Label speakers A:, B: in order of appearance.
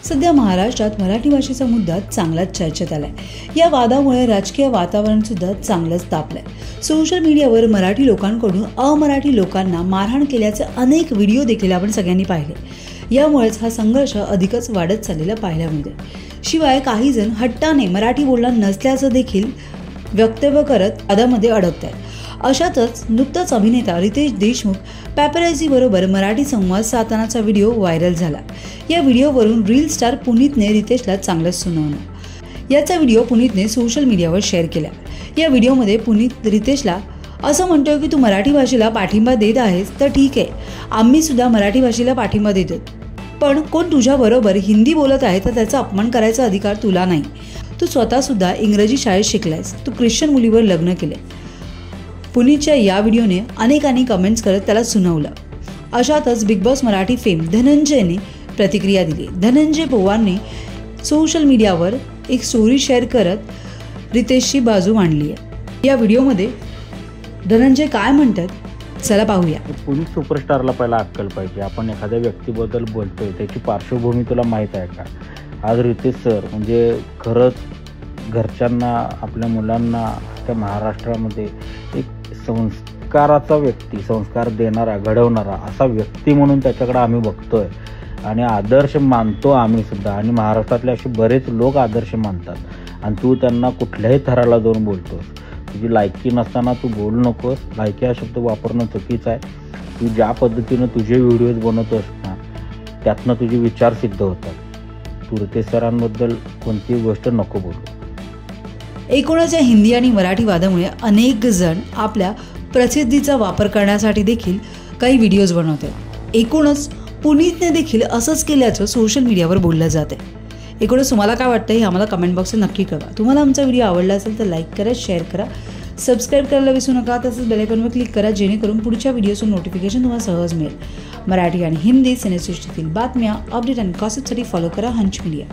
A: सध्या महाराष्ट्रात मराठी भाषेचा मुद्दा चांगलाच चर्चेत आलाय। या वादामुळे राजकीय वातावरण सुद्धा चांगलंच तापलंय। सोशल मीडियावर मराठी लोकांकडून अमराठी लोकांना मारहाण केल्याचे अनेक व्हिडिओ देखील आपण सगळ्यांनी पाहिले। यामुळेच हा संघर्ष अधिकच वाढत चाललेला पाहायला मिळतो। शिवाय काही जण हट्टाने मराठी बोलणार नसल्याचं देखील वक्तव्य करत वादामध्ये अडकतात। अशातच नुकताच अभिनेता रितेश देशमुख पॅपराझी बरोबर मराठी संवाद साधण्याचा व्हिडिओ व्हायरल झाला। या व्हिडिओवरून रील स्टार पुनीतने रितेशला चांगलंच सुनावलं। याचा व्हिडिओ पुनीतने सोशल मीडियावर शेअर केला। या व्हिडिओमध्ये पुनीत रितेशला असं म्हणतोय की तू मराठी भाषेला पाठिंबा देत आहेस तर ठीक आहे, आम्ही सुद्धा मराठी भाषेला पाठिंबा देतो, पण कोण तुझ्या बरोबर हिंदी बोलत आहे तर त्याचा अपमान करायचा अधिकार तुला नाही। तू स्वतः सुद्धा इंग्रजी शाळेत शिकलायस, तू ख्रिश्चन मुलीवर लग्न केले। पुनीतच्या या व्हिडिओने अनेकांनी कमेंट्स करत त्याला सुनावलं। अशातच बिग बॉस मराठी फेम धनंजयने प्रतिक्रिया दिली। धनंजय पवारने सोशल मीडियावर एक स्टोरी शेअर करत रितेशची बाजू मांडली आहे। या व्हिडिओमध्ये धनंजय काय म्हणतात चला पाहूया।
B: पुलिस सुपरस्टारला पहिला अक्कल पाहिजे। आपण एखाद्या व्यक्तीबद्दल बोलतोय त्याची पार्श्वभूमी तुला माहीत आहे का? आज रितेश सर म्हणजे खरंच घरच्यांना, आपल्या मुलांना त्या महाराष्ट्रामध्ये एक संस्काराचा व्यक्ती, संस्कार देणारा, घडवणारा असा व्यक्ती म्हणून त्याच्याकडे आम्ही बघतोय आणि आदर्श मानतो आम्ही सुद्धा। आणि महाराष्ट्रातले असे बरेच लोक आदर्श मानतात आणि तू त्यांना कुठल्याही थराला जाऊन बोलतोस। तुझी लायकी नसताना तू बोलू नकोस। लायकी हा शब्द वापरणं चुकीचं आहे। तू ज्या पद्धतीनं तुझे व्हिडिओज बनवतोस ना, त्यातनं तुझे विचार सिद्ध होतात। तू रितेश सरांबद्दल कोणतीही गोष्ट नको बोलू।
A: एकूणच या हिंदी आणि मराठी वादामुळे अनेक जण आपल्या प्रसिद्धीचा वापर करण्यासाठी देखील काही व्हिडिओज बनवतात। एकूणच पुनीतने देखील असंच केल्याचं सोशल मीडियावर बोललं जाते। एकूणच तुम्हाला काय वाटतं हे आम्हाला कमेंट बॉक्समध्ये नक्की कळवा। तुम्हाला आमचा व्हिडिओ आवडला असेल तर लाईक करा, शेअर करा, सबस्क्राईब करायला विसरू नका। तसंच बेल आयकॉनवर क्लिक करा जेणेकरून पुढच्या व्हिडिओचं नोटिफिकेशन तुम्हाला सहज मिळेल। मराठी आणि हिंदी सिनेसृष्टीतील बातम्या, अपडेट आणि गॉसिपसाठी फॉलो करा हंच मीडिया।